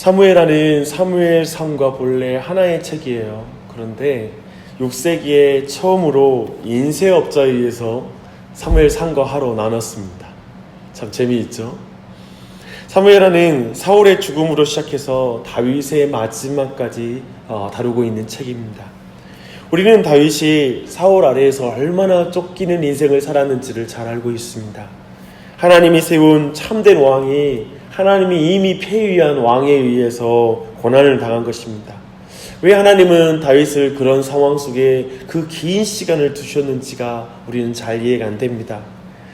사무엘하는 사무엘상과 본래 하나의 책이에요. 그런데 6세기에 처음으로 인쇄업자에 의해서 사무엘상과 하로 나눴습니다. 참 재미있죠? 사무엘하는 사울의 죽음으로 시작해서 다윗의 마지막까지 다루고 있는 책입니다. 우리는 다윗이 사울 아래에서 얼마나 쫓기는 인생을 살았는지를 잘 알고 있습니다. 하나님이 세운 참된 왕이 하나님이 이미 폐위한 왕에 의해서 고난을 당한 것입니다. 왜 하나님은 다윗을 그런 상황 속에 그 긴 시간을 두셨는지가 우리는 잘 이해가 안 됩니다.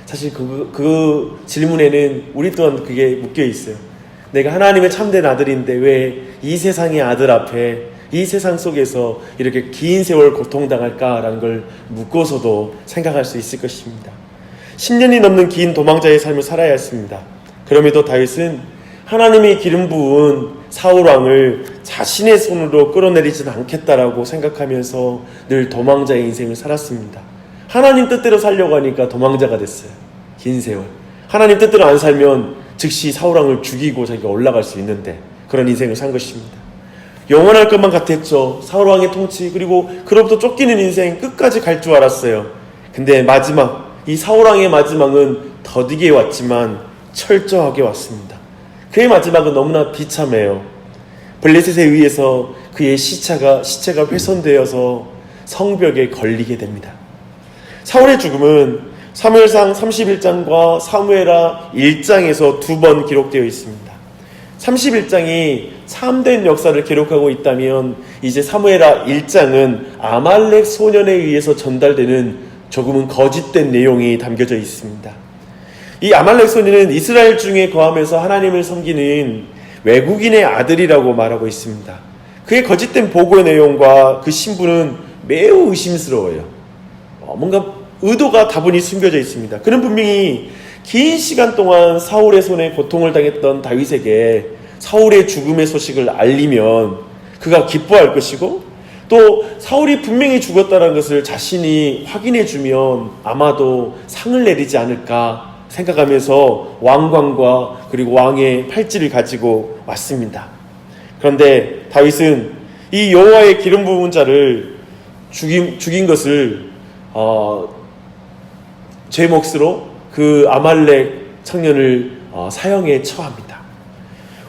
사실 그 질문에는 우리 또한 그게 묶여 있어요. 내가 하나님의 참된 아들인데 왜 이 세상의 아들 앞에 이 세상 속에서 이렇게 긴 세월 고통당할까라는 걸 묻고서도 생각할 수 있을 것입니다. 10년이 넘는 긴 도망자의 삶을 살아야 했습니다. 그럼에도 다윗은 하나님이 기름 부은 사울왕을 자신의 손으로 끌어내리지는 않겠다라고 생각하면서 늘 도망자의 인생을 살았습니다. 하나님 뜻대로 살려고 하니까 도망자가 됐어요. 긴 세월. 하나님 뜻대로 안 살면 즉시 사울왕을 죽이고 자기가 올라갈 수 있는데 그런 인생을 산 것입니다. 영원할 것만 같았죠. 사울왕의 통치, 그리고 그로부터 쫓기는 인생 끝까지 갈 줄 알았어요. 근데 마지막, 이 사울왕의 마지막은 더디게 왔지만 철저하게 왔습니다. 그의 마지막은 너무나 비참해요. 블레셋에 의해서 그의 시체가 훼손되어서 성벽에 걸리게 됩니다. 사울의 죽음은 사무엘상 31장과 사무엘하 1장에서 2번 기록되어 있습니다. 31장이 참된 역사를 기록하고 있다면 이제 사무엘하 1장은 아말렉 소년에 의해서 전달되는 조금은 거짓된 내용이 담겨져 있습니다. 이 아말렉 소년은 이스라엘 중에 거하면서 하나님을 섬기는 외국인의 아들이라고 말하고 있습니다. 그의 거짓된 보고의 내용과 그 신분은 매우 의심스러워요. 뭔가 의도가 다분히 숨겨져 있습니다. 그는 분명히 긴 시간 동안 사울의 손에 고통을 당했던 다윗에게 사울의 죽음의 소식을 알리면 그가 기뻐할 것이고, 또 사울이 분명히 죽었다는 것을 자신이 확인해주면 아마도 상을 내리지 않을까 생각하면서 왕관과 그리고 왕의 팔찌를 가지고 왔습니다. 그런데 다윗은 이 여호와의 기름 부은 자를 죽인 것을 제 몫으로 그 아말렉 청년을 사형에 처합니다.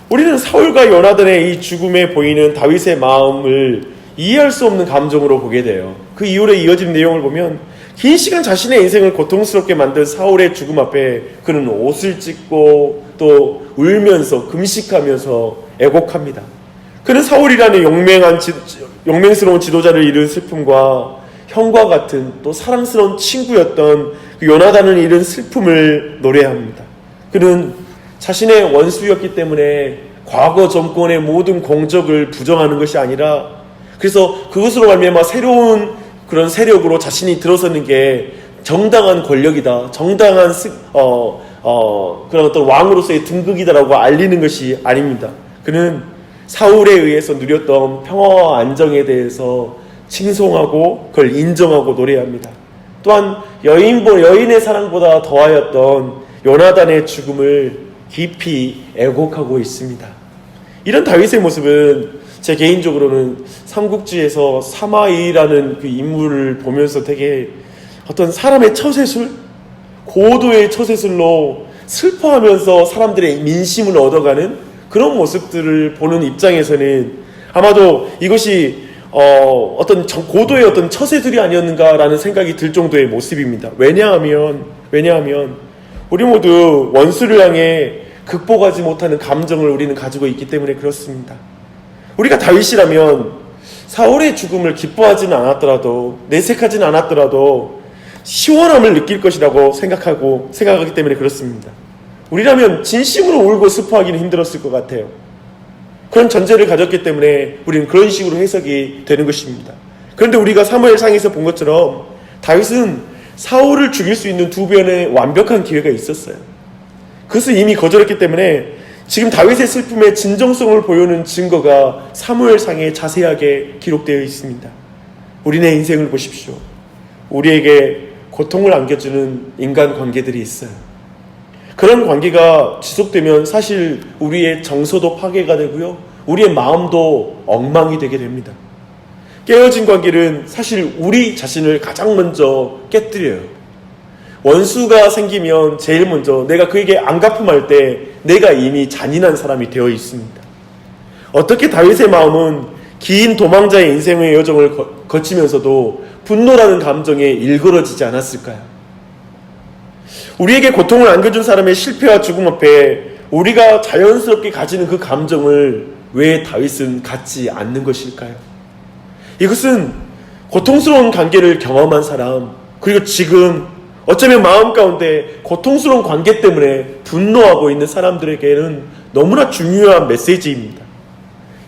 우리는 사울과 요나단의 이 죽음에 보이는 다윗의 마음을 이해할 수 없는 감정으로 보게 돼요. 그 이후로 이어진 내용을 보면 긴 시간 자신의 인생을 고통스럽게 만든 사울의 죽음 앞에 그는 옷을 찢고 또 울면서 금식하면서 애곡합니다. 그는 사울이라는 용맹스러운 지도자를 잃은 슬픔과 형과 같은 또 사랑스러운 친구였던 그 요나단을 잃은 슬픔을 노래합니다. 그는 자신의 원수였기 때문에 과거 정권의 모든 공적을 부정하는 것이 아니라, 그래서 그것으로 말미암아 새로운 그런 세력으로 자신이 들어서는 게 정당한 권력이다, 정당한 그런 어떤 왕으로서의 등극이다라고 알리는 것이 아닙니다. 그는 사울에 의해서 누렸던 평화와 안정에 대해서 칭송하고 그걸 인정하고 노래합니다. 또한 여인의 사랑보다 더하였던 요나단의 죽음을 깊이 애곡하고 있습니다. 이런 다윗의 모습은 제 개인적으로는 삼국지에서 사마이라는 그 인물을 보면서 되게 어떤 사람의 처세술, 고도의 처세술로 슬퍼하면서 사람들의 민심을 얻어가는 그런 모습들을 보는 입장에서는 아마도 이것이 어떤 고도의 어떤 처세술이 아니었는가라는 생각이 들 정도의 모습입니다. 왜냐하면 우리 모두 원수를 향해 극복하지 못하는 감정을 우리는 가지고 있기 때문에 그렇습니다. 우리가 다윗이라면 사울의 죽음을 기뻐하지는 않았더라도, 내색하지는 않았더라도 시원함을 느낄 것이라고 생각하기 때문에 그렇습니다. 우리라면 진심으로 울고 슬퍼하기는 힘들었을 것 같아요. 그런 전제를 가졌기 때문에 우리는 그런 식으로 해석이 되는 것입니다. 그런데 우리가 사무엘상에서 본 것처럼 다윗은 사울을 죽일 수 있는 두 번의 완벽한 기회가 있었어요. 그것을 이미 거절했기 때문에 지금 다윗의 슬픔의 진정성을 보여주는 증거가 사무엘상에 자세하게 기록되어 있습니다. 우리네 인생을 보십시오. 우리에게 고통을 안겨주는 인간관계들이 있어요. 그런 관계가 지속되면 사실 우리의 정서도 파괴가 되고요, 우리의 마음도 엉망이 되게 됩니다. 깨어진 관계는 사실 우리 자신을 가장 먼저 깨뜨려요. 원수가 생기면 제일 먼저 내가 그에게 안 갚음할 때 내가 이미 잔인한 사람이 되어 있습니다. 어떻게 다윗의 마음은 긴 도망자의 인생의 여정을 거치면서도 분노라는 감정에 일그러지지 않았을까요? 우리에게 고통을 안겨준 사람의 실패와 죽음 앞에 우리가 자연스럽게 가지는 그 감정을 왜 다윗은 갖지 않는 것일까요? 이것은 고통스러운 관계를 경험한 사람, 그리고 지금 어쩌면 마음 가운데 고통스러운 관계 때문에 분노하고 있는 사람들에게는 너무나 중요한 메시지입니다.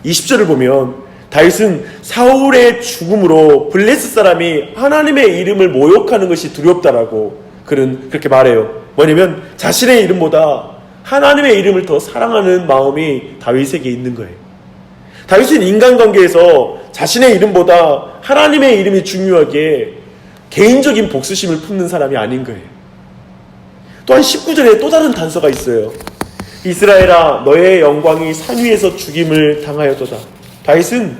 20절을 보면 다윗은 사울의 죽음으로 블레셋 사람이 하나님의 이름을 모욕하는 것이 두렵다라고 그는 그렇게 말해요. 뭐냐면 자신의 이름보다 하나님의 이름을 더 사랑하는 마음이 다윗에게 있는 거예요. 다윗은 인간관계에서 자신의 이름보다 하나님의 이름이 중요하게 개인적인 복수심을 품는 사람이 아닌 거예요. 또한 19절에 또 다른 단서가 있어요. 이스라엘아 너의 영광이 산 위에서 죽임을 당하여도다. 다윗은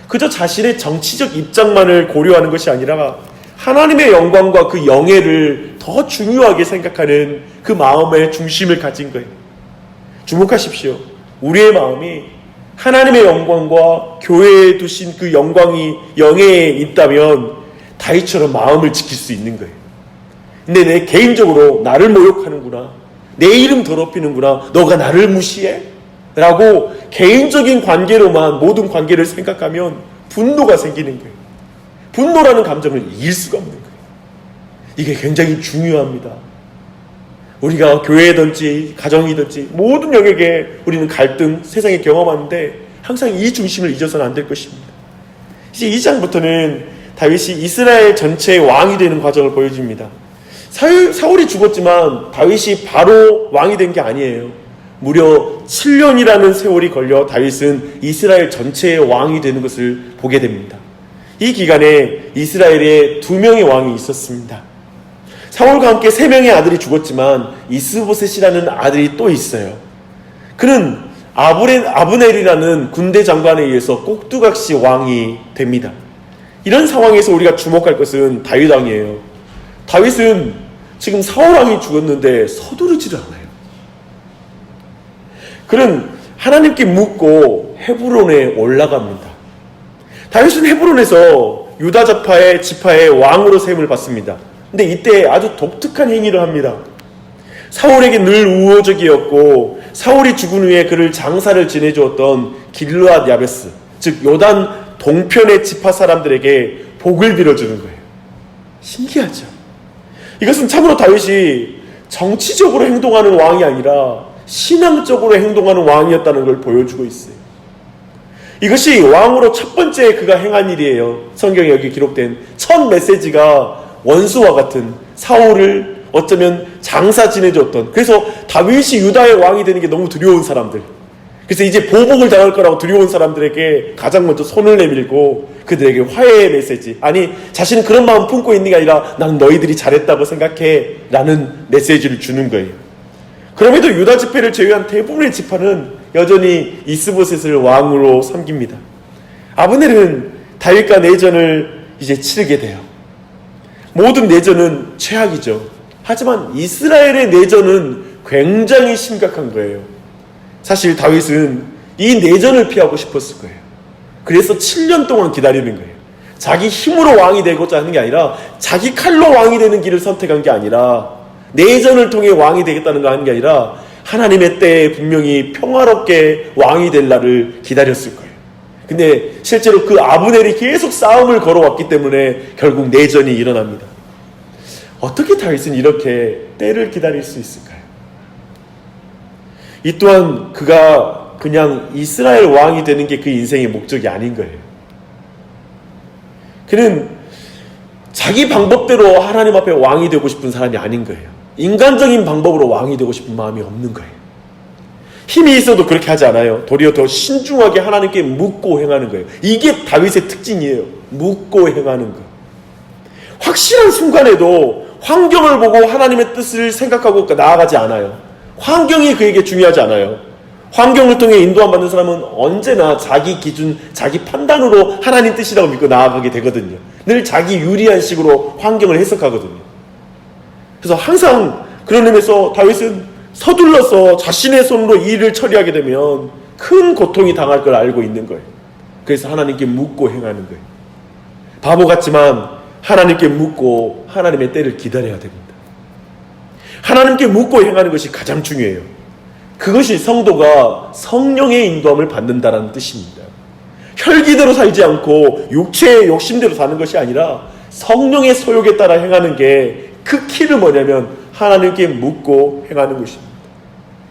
그저 자신의 정치적 입장만을 고려하는 것이 아니라 하나님의 영광과 그 영예를 더 중요하게 생각하는 그 마음의 중심을 가진 거예요. 주목하십시오. 우리의 마음이 하나님의 영광과 교회에 두신 그 영예에 있다면 다윗처럼 마음을 지킬 수 있는 거예요. 근데 내 개인적으로 나를 모욕하는구나, 내 이름 더럽히는구나, 너가 나를 무시해? 라고 개인적인 관계로만 모든 관계를 생각하면 분노가 생기는 거예요. 분노라는 감정을 이길 수가 없는 거예요. 이게 굉장히 중요합니다. 우리가 교회든지 가정이든지 모든 영역에 우리는 갈등, 세상에 경험하는데 항상 이 중심을 잊어서는 안 될 것입니다. 이제 2장부터는 다윗이 이스라엘 전체의 왕이 되는 과정을 보여줍니다. 사울이 죽었지만 다윗이 바로 왕이 된 게 아니에요. 무려 7년이라는 세월이 걸려 다윗은 이스라엘 전체의 왕이 되는 것을 보게 됩니다. 이 기간에 이스라엘에 2명의 왕이 있었습니다. 사울과 함께 3명의 아들이 죽었지만 이스보셋이라는 아들이 또 있어요. 그는 아브넬이라는 군대 장관에 의해서 꼭두각시 왕이 됩니다. 이런 상황에서 우리가 주목할 것은 다윗 왕이에요. 다윗은 지금 사울 왕이 죽었는데 서두르지를 않아요. 그는 하나님께 묻고 헤브론에 올라갑니다. 다윗은 헤브론에서 유다 지파의 왕으로 세움을 받습니다. 근데 이때 아주 독특한 행위를 합니다. 사울에게 늘 우호적이었고 사울이 죽은 후에 그를 장사를 지내주었던 길르앗 야베스, 즉 요단 동편의 지파 사람들에게 복을 빌어주는 거예요. 신기하죠? 이것은 참으로 다윗이 정치적으로 행동하는 왕이 아니라 신앙적으로 행동하는 왕이었다는 걸 보여주고 있어요. 이것이 왕으로 첫 번째 그가 행한 일이에요. 성경에 여기 기록된 첫 메시지가 원수와 같은 사울을 어쩌면 장사 지내줬던, 그래서 다윗이 유다의 왕이 되는 게 너무 두려운 사람들, 그래서 이제 보복을 당할 거라고 두려운 사람들에게 가장 먼저 손을 내밀고 그들에게 화해의 메시지, 아니 자신은 그런 마음 품고 있는 게 아니라 나는 너희들이 잘했다고 생각해 라는 메시지를 주는 거예요. 그럼에도 유다 지파를 제외한 대부분의 지파는 여전히 이스보셋을 왕으로 섬깁니다. 아브넬은 다윗과 내전을 이제 치르게 돼요. 모든 내전은 최악이죠. 하지만 이스라엘의 내전은 굉장히 심각한 거예요. 사실 다윗은 이 내전을 피하고 싶었을 거예요. 그래서 7년 동안 기다리는 거예요. 자기 힘으로 왕이 되고자 하는 게 아니라 자기 칼로 왕이 되는 길을 선택한 게 아니라 내전을 통해 왕이 되겠다는 거 하는 게 아니라 하나님의 때에 분명히 평화롭게 왕이 될 날을 기다렸을 거예요. 근데 실제로 그 아브넬이 계속 싸움을 걸어왔기 때문에 결국 내전이 일어납니다. 어떻게 다윗은 이렇게 때를 기다릴 수 있을까요? 이 또한 그가 그냥 이스라엘 왕이 되는 게 그 인생의 목적이 아닌 거예요. 그는 자기 방법대로 하나님 앞에 왕이 되고 싶은 사람이 아닌 거예요. 인간적인 방법으로 왕이 되고 싶은 마음이 없는 거예요. 힘이 있어도 그렇게 하지 않아요. 도리어 더 신중하게 하나님께 묻고 행하는 거예요. 이게 다윗의 특징이에요. 묻고 행하는 것. 확실한 순간에도 환경을 보고 하나님의 뜻을 생각하고 나아가지 않아요. 환경이 그에게 중요하지 않아요. 환경을 통해 인도함 받는 사람은 언제나 자기 기준, 자기 판단으로 하나님 뜻이라고 믿고 나아가게 되거든요. 늘 자기 유리한 식으로 환경을 해석하거든요. 그래서 항상 그런 의미에서 다윗은 서둘러서 자신의 손으로 이 일을 처리하게 되면 큰 고통이 당할 걸 알고 있는 거예요. 그래서 하나님께 묻고 행하는 거예요. 바보 같지만 하나님께 묻고 하나님의 때를 기다려야 됩니다. 하나님께 묻고 행하는 것이 가장 중요해요. 그것이 성도가 성령의 인도함을 받는다는 뜻입니다. 혈기대로 살지 않고 육체의 욕심대로 사는 것이 아니라 성령의 소욕에 따라 행하는 게 그 키는 뭐냐면 하나님께 묻고 행하는 것입니다.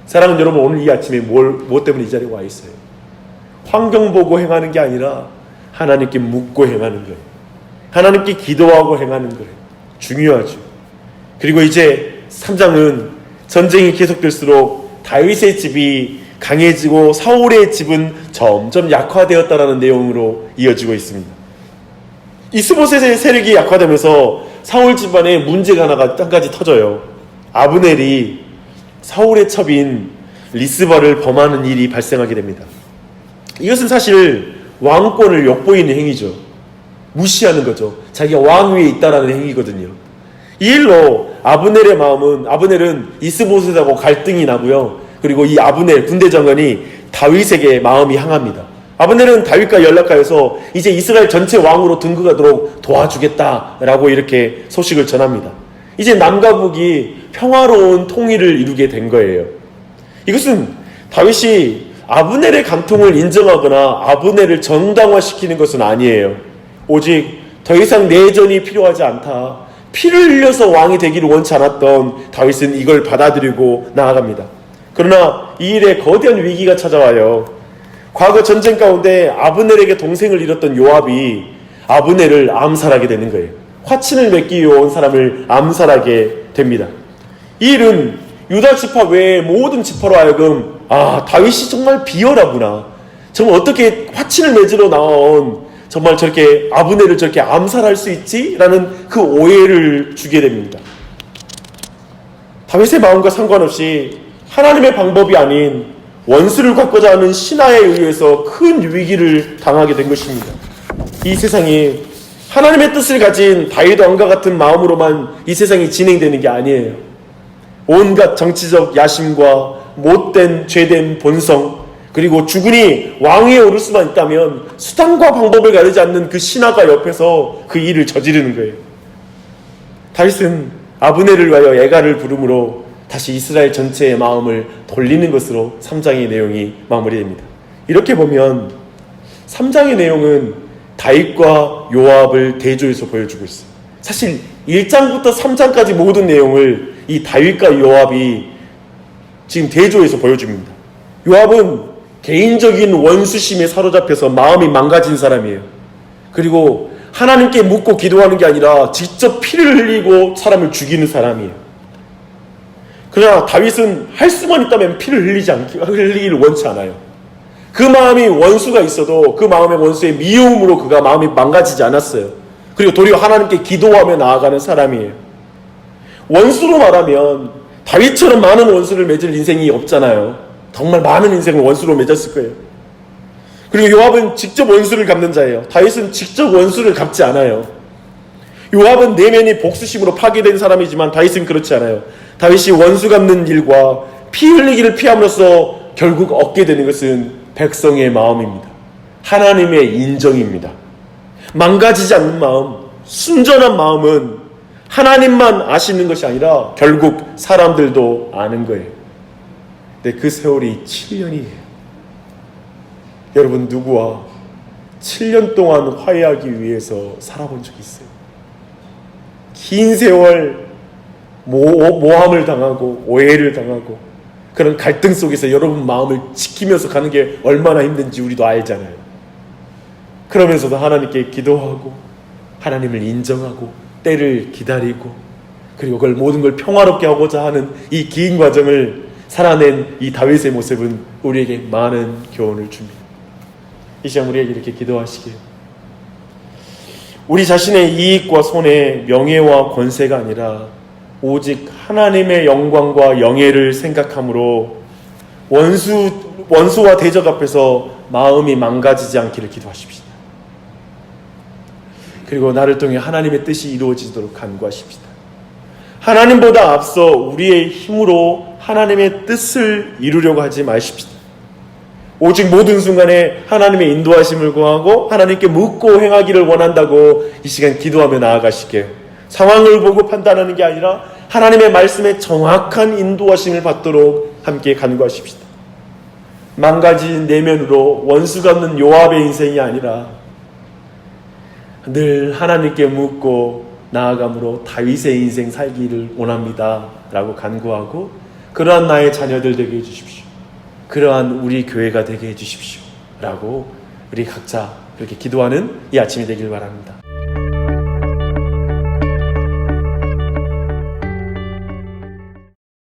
사랑하는 여러분, 오늘 이 아침에 뭐 때문에 이 자리에 와 있어요? 환경 보고 행하는 게 아니라 하나님께 묻고 행하는 거예요. 하나님께 기도하고 행하는 거예요. 중요하죠. 그리고 이제 3장은 전쟁이 계속될수록 다윗의 집이 강해지고 사울의 집은 점점 약화되었다라는 내용으로 이어지고 있습니다. 이스보셋의 세력이 약화되면서 사울 집안에 문제가 한 가지 터져요. 아브넬이 사울의 첩인 리스바를 범하는 일이 발생하게 됩니다. 이것은 사실 왕권을 엿보이는 행위죠. 무시하는 거죠. 자기가 왕 위에 있다라는 행위거든요. 이 일로 아브넬은 이스보셋하고 갈등이 나고요. 그리고 이 아브넬 군대장관이 다윗에게 마음이 향합니다. 아브넬은 다윗과 연락하여서 이제 이스라엘 전체 왕으로 등극하도록 도와주겠다라고 이렇게 소식을 전합니다. 이제 남과 북이 평화로운 통일을 이루게 된 거예요. 이것은 다윗이 아브넬의 간통을 인정하거나 아브넬을 정당화시키는 것은 아니에요. 오직 더 이상 내전이 필요하지 않다, 피를 흘려서 왕이 되기를 원치 않았던 다윗은 이걸 받아들이고 나아갑니다. 그러나 이 일에 거대한 위기가 찾아와요. 과거 전쟁 가운데 아브넬에게 동생을 잃었던 요압이 아브넬을 암살하게 되는 거예요. 화친을 맺기 위해 온 사람을 암살하게 됩니다. 이 일은 유다 지파 외의 모든 지파로 하여금 다윗이 정말 비열하구나, 정말 어떻게 화친을 맺으러 나온 정말 저렇게 아브넬을 저렇게 암살할 수 있지? 라는 그 오해를 주게 됩니다. 다윗의 마음과 상관없이 하나님의 방법이 아닌 원수를 갚고자 하는 신하에 의해서 큰 위기를 당하게 된 것입니다. 이 세상이 하나님의 뜻을 가진 다윗 왕과 같은 마음으로만 이 세상이 진행되는 게 아니에요. 온갖 정치적 야심과 못된 죄된 본성, 그리고 주군이 왕위에 오를 수만 있다면 수단과 방법을 가리지 않는 그 신하가 옆에서 그 일을 저지르는 거예요. 다윗은 아브넬을 위하여 애가를 부름으로 다시 이스라엘 전체의 마음을 돌리는 것으로 3장의 내용이 마무리됩니다. 이렇게 보면 3장의 내용은 다윗과 요압을 대조해서 보여주고 있어요. 사실 1장부터 3장까지 모든 내용을 이 다윗과 요압이 지금 대조해서 보여줍니다. 요압은 개인적인 원수심에 사로잡혀서 마음이 망가진 사람이에요. 그리고 하나님께 묻고 기도하는 게 아니라 직접 피를 흘리고 사람을 죽이는 사람이에요. 그러나 다윗은 할 수만 있다면 피를 흘리기를 원치 않아요. 그 마음이 원수가 있어도 그 마음의 원수의 미움으로 그가 마음이 망가지지 않았어요. 그리고 도리어 하나님께 기도하며 나아가는 사람이에요. 원수로 말하면 다윗처럼 많은 원수를 맺을 인생이 없잖아요. 정말 많은 인생을 원수로 맺었을 거예요. 그리고 요압은 직접 원수를 갚는 자예요. 다윗은 직접 원수를 갚지 않아요. 요압은 내면이 복수심으로 파괴된 사람이지만 다윗은 그렇지 않아요. 다윗이 원수 갚는 일과 피 흘리기를 피함으로써 결국 얻게 되는 것은 백성의 마음입니다. 하나님의 인정입니다. 망가지지 않는 마음, 순전한 마음은 하나님만 아시는 것이 아니라 결국 사람들도 아는 거예요. 근데 그 세월이 7년이에요. 여러분, 누구와 7년 동안 화해하기 위해서 살아본 적이 있어요? 긴 세월 모함을 당하고 오해를 당하고 그런 갈등 속에서 여러분 마음을 지키면서 가는 게 얼마나 힘든지 우리도 알잖아요. 그러면서도 하나님께 기도하고 하나님을 인정하고 때를 기다리고 그리고 그걸 모든 걸 평화롭게 하고자 하는 이 긴 과정을 살아낸 이 다윗의 모습은 우리에게 많은 교훈을 줍니다. 이 시간 우리에게 이렇게 기도하시길, 우리 자신의 이익과 손해, 명예와 권세가 아니라 오직 하나님의 영광과 영예를 생각함으로 원수와 대적 앞에서 마음이 망가지지 않기를 기도하십시다. 그리고 나를 통해 하나님의 뜻이 이루어지도록 간구하십시다. 하나님보다 앞서 우리의 힘으로 하나님의 뜻을 이루려고 하지 마십시다. 오직 모든 순간에 하나님의 인도하심을 구하고 하나님께 묻고 행하기를 원한다고 이 시간 기도하며 나아가실게요. 상황을 보고 판단하는 게 아니라 하나님의 말씀에 정확한 인도하심을 받도록 함께 간구하십시다. 망가진 내면으로 원수가 없는 요압의 인생이 아니라 늘 하나님께 묻고 나아감으로 다윗의 인생 살기를 원합니다 라고 간구하고, 그러한 나의 자녀들 되게 해주십시오, 그러한 우리 교회가 되게 해주십시오 라고 우리 각자 그렇게 기도하는 이 아침이 되길 바랍니다.